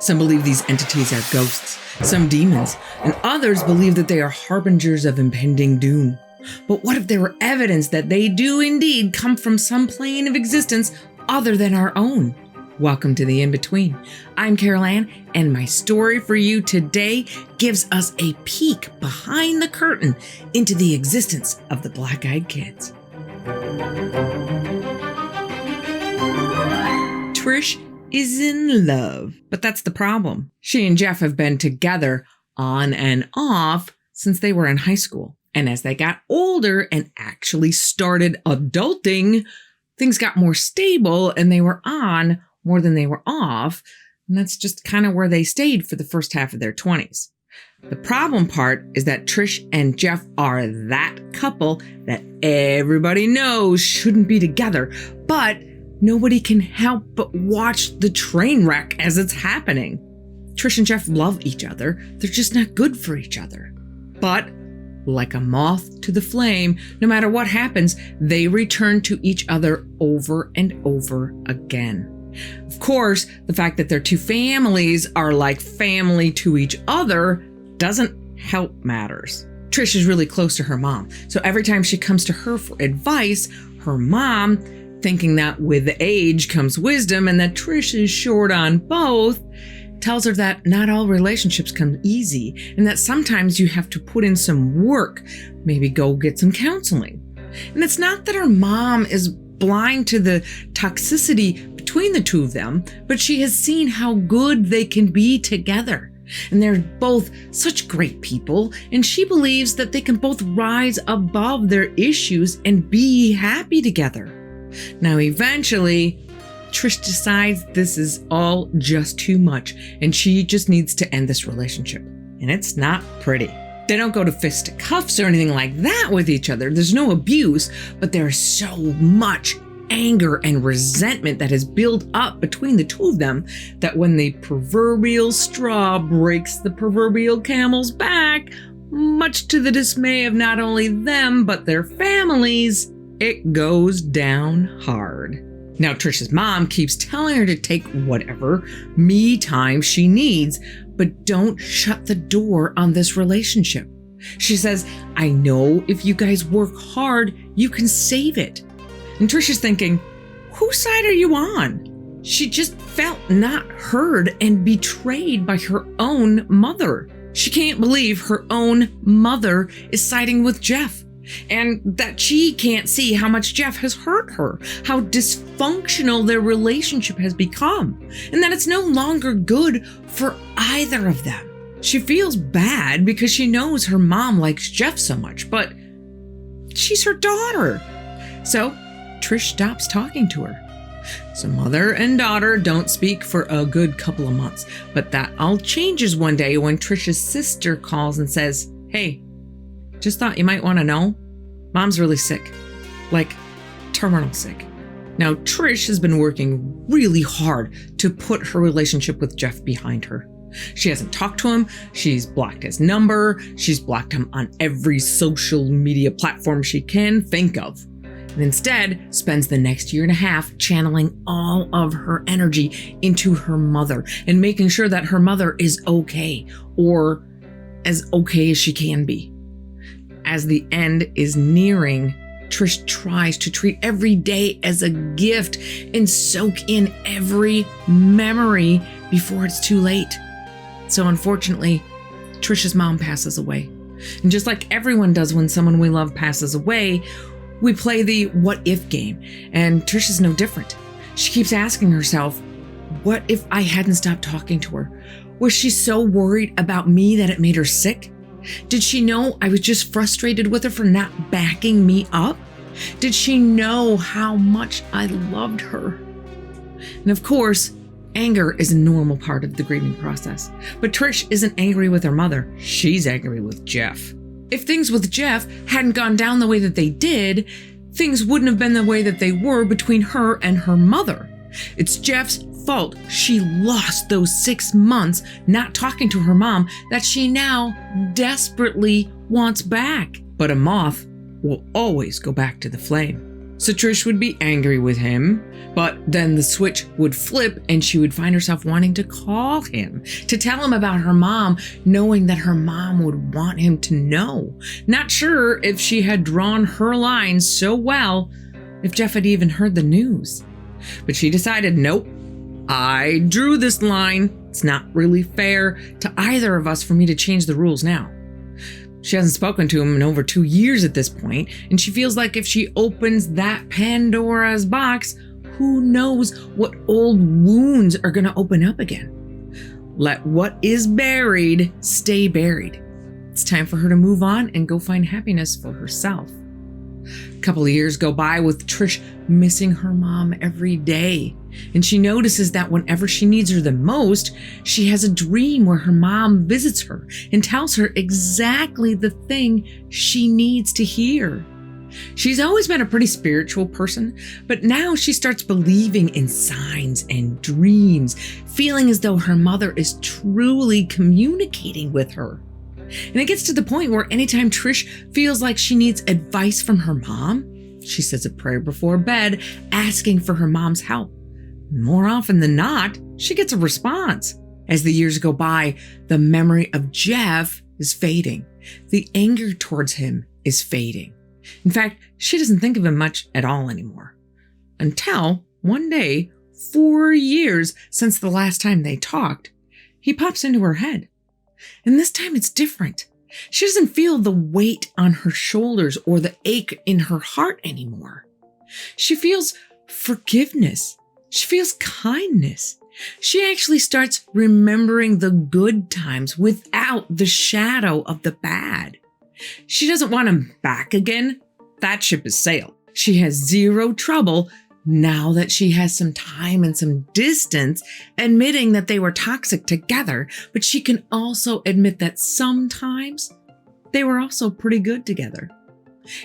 Some believe these entities are ghosts, some demons, and others believe that they are harbingers of impending doom. But what if there were evidence that they do indeed come from some plane of existence other than our own? Welcome to the In-Between. I'm Carol Ann, and my story for you today gives us a peek behind the curtain into the existence of the Black-Eyed Kids. Trish is in love, but that's the problem. She and Jeff have been together on and off since they were in high school. And as they got older and actually started adulting, things got more stable and they were on more than they were off. And that's just kind of where they stayed for the first half of their 20s. The problem part is that Trish and Jeff are that couple that everybody knows shouldn't be together, but nobody can help but watch the train wreck as it's happening. Trish and Jeff love each other. They're just not good for each other. But like a moth to the flame, no matter what happens, they return to each other over and over again. Of course, the fact that their two families are like family to each other doesn't help matters. Trish is really close to her mom, so every time she comes to her for advice, her mom, thinking that with age comes wisdom and that Trish is short on both, tells her that not all relationships come easy and that sometimes you have to put in some work, maybe go get some counseling. And it's not that her mom is blind to the toxicity between the two of them, but she has seen how good they can be together. And they're both such great people, and she believes that they can both rise above their issues and be happy together. Now, eventually, Trish decides this is all just too much, and she just needs to end this relationship. And it's not pretty. They don't go to fisticuffs or anything like that with each other. There's no abuse, but there's so much anger and resentment that has built up between the two of them that when the proverbial straw breaks the proverbial camel's back, much to the dismay of not only them, but their families, it goes down hard. Now, Trish's mom keeps telling her to take whatever me time she needs, but don't shut the door on this relationship. She says, I know if you guys work hard, you can save it. And Trish is thinking, whose side are you on? She just felt not heard and betrayed by her own mother. She can't believe her own mother is siding with Jeff. And that she can't see how much Jeff has hurt her, how dysfunctional their relationship has become, and that it's no longer good for either of them. She feels bad because she knows her mom likes Jeff so much, but she's her daughter. So Trish stops talking to her. So mother and daughter don't speak for a good couple of months, but that all changes one day when Trish's sister calls and says, hey, just thought you might want to know, Mom's really sick, like terminal sick. Now, Trish has been working really hard to put her relationship with Jeff behind her. She hasn't talked to him, she's blocked his number, she's blocked him on every social media platform she can think of, and instead spends the next year and a half channeling all of her energy into her mother and making sure that her mother is okay, or as okay as she can be. As the end is nearing, Trish tries to treat every day as a gift and soak in every memory before it's too late. So unfortunately, Trish's mom passes away. And just like everyone does when someone we love passes away, we play the what if game. And Trish is no different. She keeps asking herself, what if I hadn't stopped talking to her? Was she so worried about me that it made her sick? Did she know I was just frustrated with her for not backing me up? Did she know how much I loved her? And of course, anger is a normal part of the grieving process. But Trish isn't angry with her mother. She's angry with Jeff. If things with Jeff hadn't gone down the way that they did, things wouldn't have been the way that they were between her and her mother. It's Jeff's fault she lost those 6 months not talking to her mom that she now desperately wants back. But a moth will always go back to the flame. So Trish would be angry with him, but then the switch would flip and she would find herself wanting to call him, to tell him about her mom, knowing that her mom would want him to know. Not sure if she had drawn her lines so well, if Jeff had even heard the news. But she decided, nope, I drew this line. It's not really fair to either of us for me to change the rules now. She hasn't spoken to him in over 2 years at this point, and she feels like if she opens that Pandora's box, who knows what old wounds are going to open up again. Let what is buried stay buried. It's time for her to move on and go find happiness for herself. A couple of years go by with Trish missing her mom every day. And she notices that whenever she needs her the most, she has a dream where her mom visits her and tells her exactly the thing she needs to hear. She's always been a pretty spiritual person, but now she starts believing in signs and dreams, feeling as though her mother is truly communicating with her. And it gets to the point where anytime Trish feels like she needs advice from her mom, she says a prayer before bed, asking for her mom's help. More often than not, she gets a response. As the years go by, the memory of Jeff is fading. The anger towards him is fading. In fact, she doesn't think of him much at all anymore. Until one day, 4 years since the last time they talked, he pops into her head. And this time it's different. She doesn't feel the weight on her shoulders or the ache in her heart anymore. She feels forgiveness. She feels kindness. She actually starts remembering the good times without the shadow of the bad. She doesn't want him back again. That ship has sailed. She has zero trouble now that she has some time and some distance admitting that they were toxic together, but she can also admit that sometimes they were also pretty good together.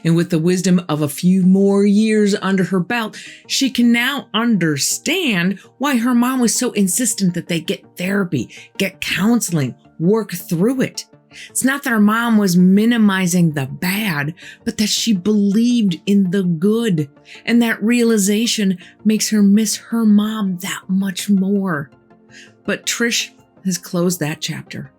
And with the wisdom of a few more years under her belt, she can now understand why her mom was so insistent that they get therapy, get counseling, work through it. It's not that her mom was minimizing the bad, but that she believed in the good. And that realization makes her miss her mom that much more. But Trish has closed that chapter.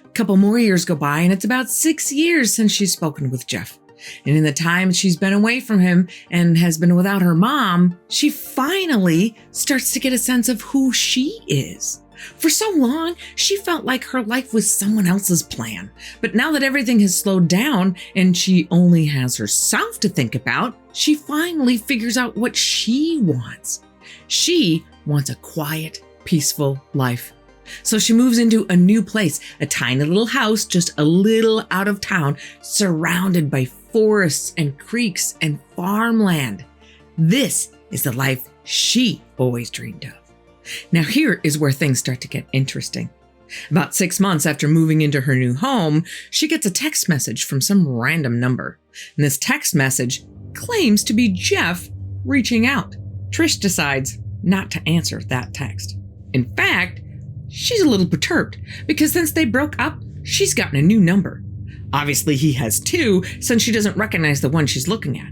A couple more years go by, and it's about 6 years since she's spoken with Jeff. And in the time she's been away from him and has been without her mom, she finally starts to get a sense of who she is. For so long, she felt like her life was someone else's plan. But now that everything has slowed down and she only has herself to think about, she finally figures out what she wants. She wants a quiet, peaceful life. So she moves into a new place, a tiny little house just a little out of town, surrounded by forests and creeks and farmland. This is the life she always dreamed of. Now here is where things start to get interesting. About 6 months after moving into her new home, she gets a text message from some random number. And this text message claims to be Jeff reaching out. Trish decides not to answer that text. In fact, she's a little perturbed because since they broke up, she's gotten a new number. Obviously, he has two since she doesn't recognize the one she's looking at.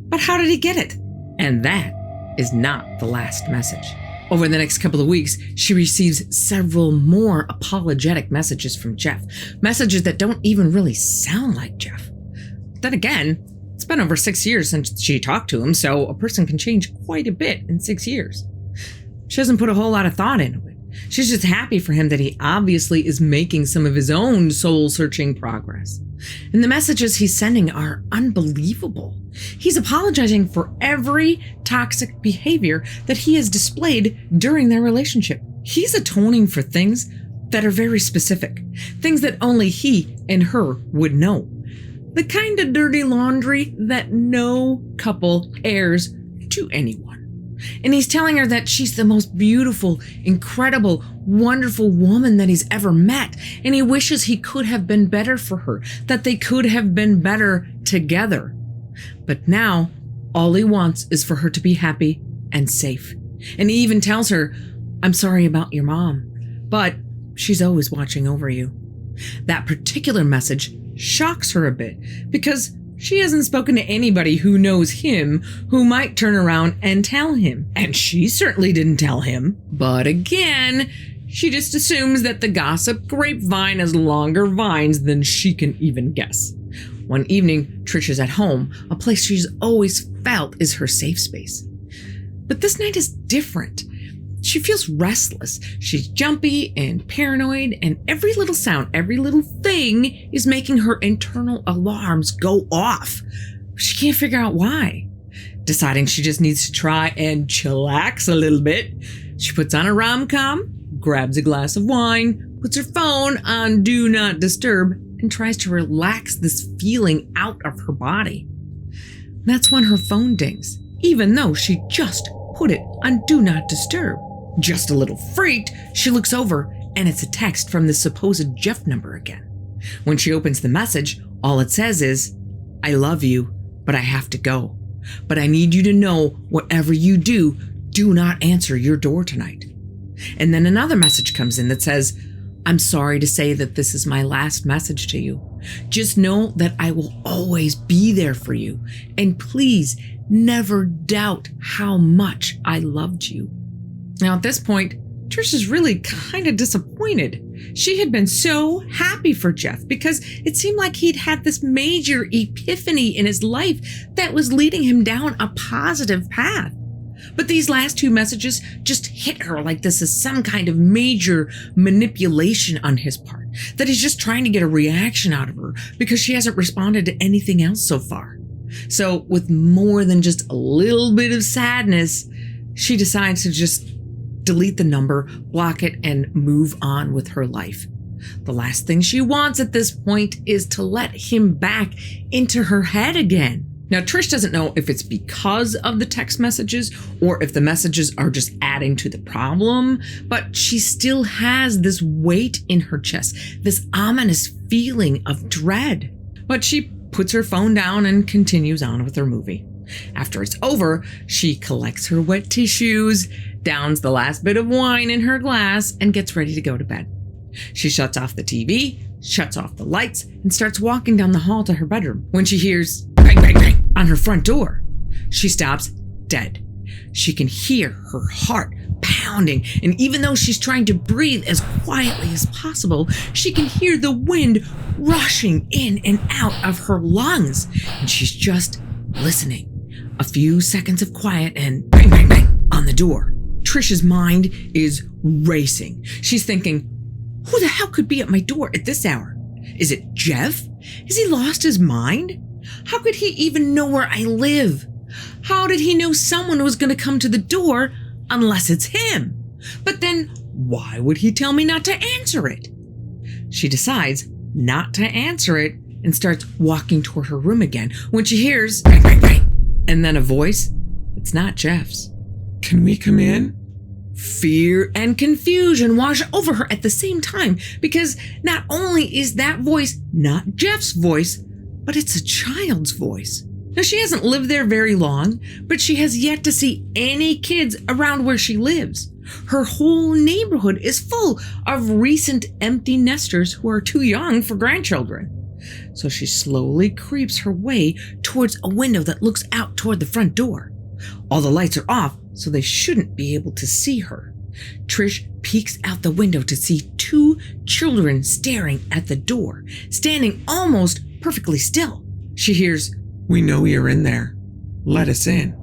But how did he get it? And that is not the last message. Over the next couple of weeks, she receives several more apologetic messages from Jeff. Messages that don't even really sound like Jeff. Then again, it's been over 6 years since she talked to him, so a person can change quite a bit in 6 years. She doesn't put a whole lot of thought into it. She's just happy for him that he obviously is making some of his own soul-searching progress. And the messages he's sending are unbelievable. He's apologizing for every toxic behavior that he has displayed during their relationship. He's atoning for things that are very specific, things that only he and her would know. The kind of dirty laundry that no couple airs to anyone. And he's telling her that she's the most beautiful, incredible, wonderful woman that he's ever met. And he wishes he could have been better for her, that they could have been better together. But now, all he wants is for her to be happy and safe. And he even tells her, "I'm sorry about your mom, but she's always watching over you." That particular message shocks her a bit because She hasn't spoken to anybody who knows him who might turn around and tell him. And she certainly didn't tell him. But again, she just assumes that the gossip grapevine has longer vines than she can even guess. One evening, Trish is at home, a place she's always felt is her safe space. But this night is different. She feels restless. She's jumpy and paranoid, and every little sound, every little thing is making her internal alarms go off. She can't figure out why. Deciding she just needs to try and chillax a little bit, she puts on a rom-com, grabs a glass of wine, puts her phone on Do Not Disturb, and tries to relax this feeling out of her body. That's when her phone dings, even though she just put it on Do Not Disturb. Just a little freaked, she looks over, and it's a text from the supposed Jeff number again. When she opens the message, all it says is, "I love you, but I have to go. But I need you to know whatever you do, do not answer your door tonight." And then another message comes in that says, "I'm sorry to say that this is my last message to you. Just know that I will always be there for you. And please never doubt how much I loved you." Now at this point, Trish is really kind of disappointed. She had been so happy for Jeff because it seemed like he'd had this major epiphany in his life that was leading him down a positive path. But these last two messages just hit her like this is some kind of major manipulation on his part, that he's just trying to get a reaction out of her because she hasn't responded to anything else so far. So with more than just a little bit of sadness, she decides to just delete the number, block it, and move on with her life. The last thing she wants at this point is to let him back into her head again. Now, Trish doesn't know if it's because of the text messages or if the messages are just adding to the problem, but she still has this weight in her chest, this ominous feeling of dread. But she puts her phone down and continues on with her movie. After it's over, she collects her wet tissues, downs the last bit of wine in her glass, and gets ready to go to bed. She shuts off the TV, shuts off the lights, and starts walking down the hall to her bedroom when she hears bang, bang, bang on her front door. She stops dead. She can hear her heart pounding, and even though she's trying to breathe as quietly as possible, she can hear the wind rushing in and out of her lungs, and she's just listening. A few seconds of quiet and bang, bang, bang on the door. Trish's mind is racing. She's thinking, who the hell could be at my door at this hour? Is it Jeff? Has he lost his mind? How could he even know where I live? How did he know someone was going to come to the door unless it's him? But then why would he tell me not to answer it? She decides not to answer it and starts walking toward her room again when she hears bang, bang, bang, and then a voice. It's not Jeff's. "Can we come in?" Fear and confusion wash over her at the same time because not only is that voice not Jeff's voice, but it's a child's voice. Now, she hasn't lived there very long, but she has yet to see any kids around where she lives. Her whole neighborhood is full of recent empty nesters who are too young for grandchildren. So she slowly creeps her way towards a window that looks out toward the front door. All the lights are off, so they shouldn't be able to see her. Trish peeks out the window to see two children staring at the door, standing almost perfectly still. She hears, "We know you're in there. Let us in."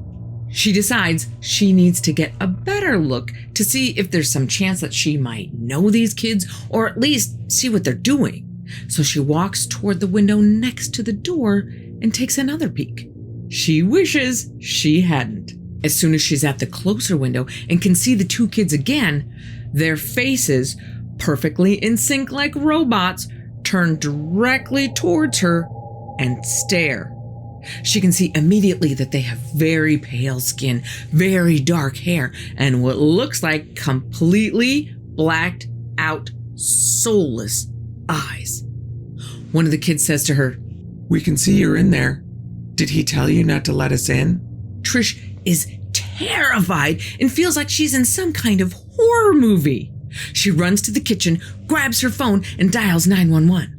She decides she needs to get a better look to see if there's some chance that she might know these kids or at least see what they're doing. So she walks toward the window next to the door and takes another peek. She wishes she hadn't. As soon as she's at the closer window and can see the two kids again, their faces, perfectly in sync like robots, turn directly towards her and stare. She can see immediately that they have very pale skin, very dark hair, and what looks like completely blacked out, soulless eyes. One of the kids says to her, "We can see you're in there. Did he tell you not to let us in?" Trish is terrified and feels like she's in some kind of horror movie. She runs to the kitchen, grabs her phone, and dials 911.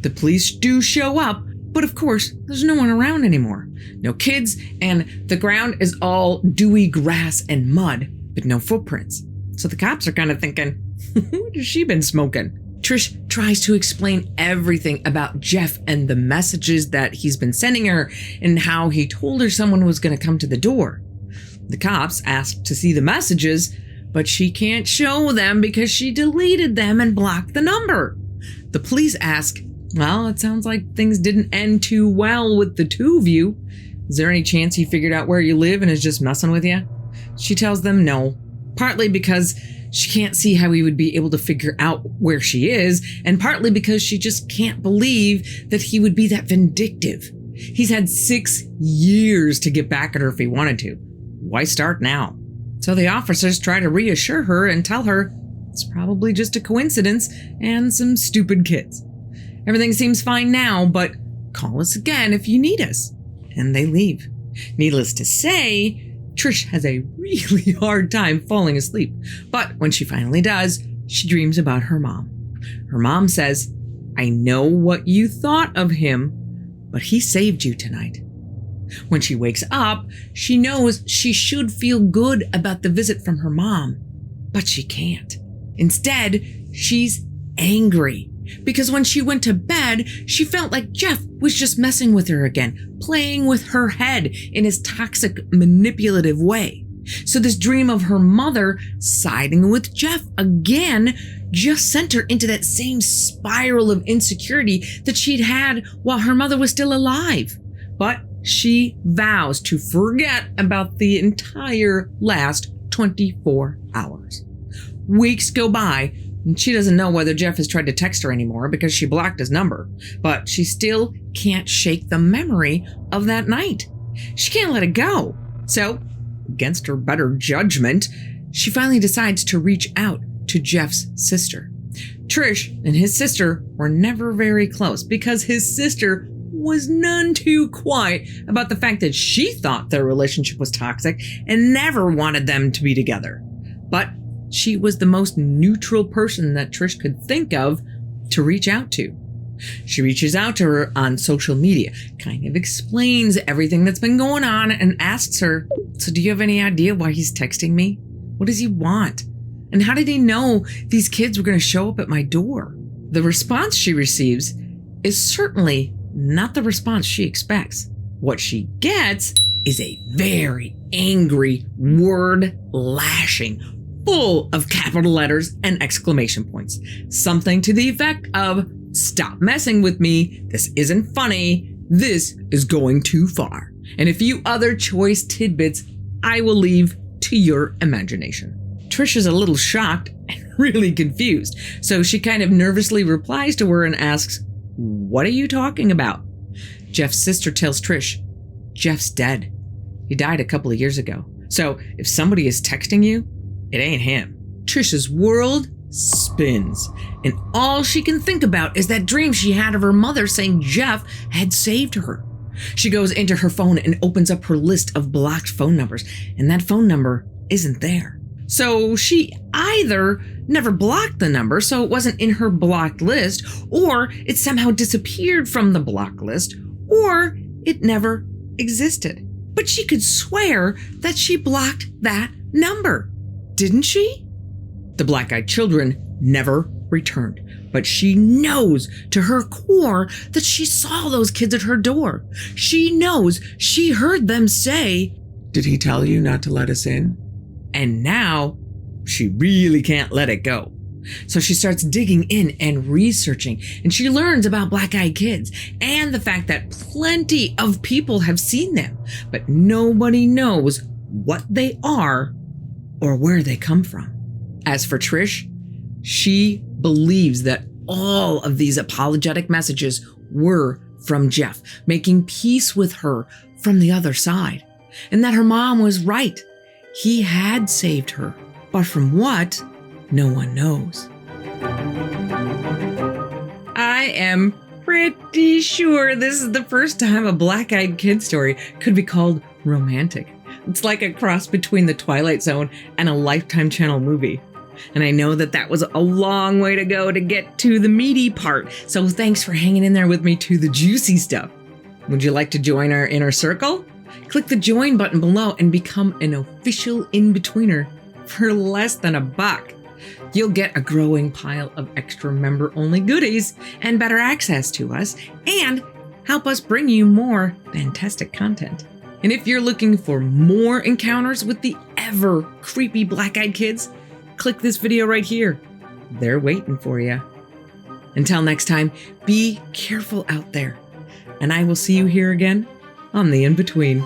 The police do show up, But of course, there's no one around anymore. No kids, and the ground is all dewy grass and mud, but no footprints. So the cops are kind of thinking, what has she been smoking? Trish tries to explain everything about Jeff and the messages that he's been sending her and how he told her someone was going to come to the door. The cops ask to see the messages, but she can't show them because she deleted them and blocked the number. The police ask, well, it sounds like things didn't end too well with the two of you. Is there any chance he figured out where you live and is just messing with you? She tells them no, partly because she can't see how he would be able to figure out where she is, and partly because she just can't believe that he would be that vindictive. He's had 6 years to get back at her if he wanted to. Why start now? So the officers try to reassure her and tell her it's probably just a coincidence and some stupid kids. Everything seems fine now, but call us again if you need us. And they leave. Needless to say, Trish has a really hard time falling asleep. But when she finally does, she dreams about her mom. Her mom says, I know what you thought of him, but he saved you tonight. When she wakes up, she knows she should feel good about the visit from her mom, but she can't. Instead, she's angry because when she went to bed, she felt like Jeff was just messing with her again, playing with her head in his toxic, manipulative way. So this dream of her mother siding with Jeff again just sent her into that same spiral of insecurity that she'd had while her mother was still alive. But she vows to forget about the entire last 24 hours. Weeks go by, and she doesn't know whether Jeff has tried to text her anymore because she blocked his number, but she still can't shake the memory of that night. She can't let it go. So, against her better judgment, she finally decides to reach out to Jeff's sister. Trish and his sister were never very close because his sister was none too quiet about the fact that she thought their relationship was toxic and never wanted them to be together. But she was the most neutral person that Trish could think of to reach out to. She reaches out to her on social media, kind of explains everything that's been going on and asks her, so do you have any idea why he's texting me? What does he want? And how did he know these kids were going to show up at my door? The response she receives is certainly not the response she expects. What she gets is a very angry word lashing, full of capital letters and exclamation points. Something to the effect of, stop messing with me, this isn't funny, this is going too far. And a few other choice tidbits I will leave to your imagination. Trish is a little shocked and really confused, so she kind of nervously replies to her and asks, what are you talking about? Jeff's sister tells Trish, Jeff's dead. He died a couple of years ago. So if somebody is texting you, it ain't him. Trish's world spins, and all she can think about is that dream she had of her mother saying Jeff had saved her. She goes into her phone and opens up her list of blocked phone numbers, and that phone number isn't there. So she either never blocked the number, so it wasn't in her blocked list, or it somehow disappeared from the blocked list, or it never existed. But she could swear that she blocked that number. Didn't she? The black-eyed children never returned, but she knows to her core that she saw those kids at her door. She knows she heard them say, Did he tell you not to let us in? And now she really can't let it go. So she starts digging in and researching, and she learns about black-eyed kids and the fact that plenty of people have seen them, but nobody knows what they are or where they come from. As for Trish, she believes that all of these apologetic messages were from Jeff, making peace with her from the other side, and that her mom was right. He had saved her, but from what, no one knows. I am pretty sure this is the first time a black-eyed kid story could be called romantic. It's like a cross between the Twilight Zone and a Lifetime Channel movie. And I know that was a long way to go to get to the meaty part, so thanks for hanging in there with me to the juicy stuff. Would you like to join our inner circle? Click the join button below and become an official InBetweener for less than $1. You'll get a growing pile of extra member-only goodies and better access to us, and help us bring you more fantastic content. And if you're looking for more encounters with the ever creepy black-eyed kids, click this video right here. They're waiting for you. Until next time, be careful out there, and I will see you here again on the In-Between.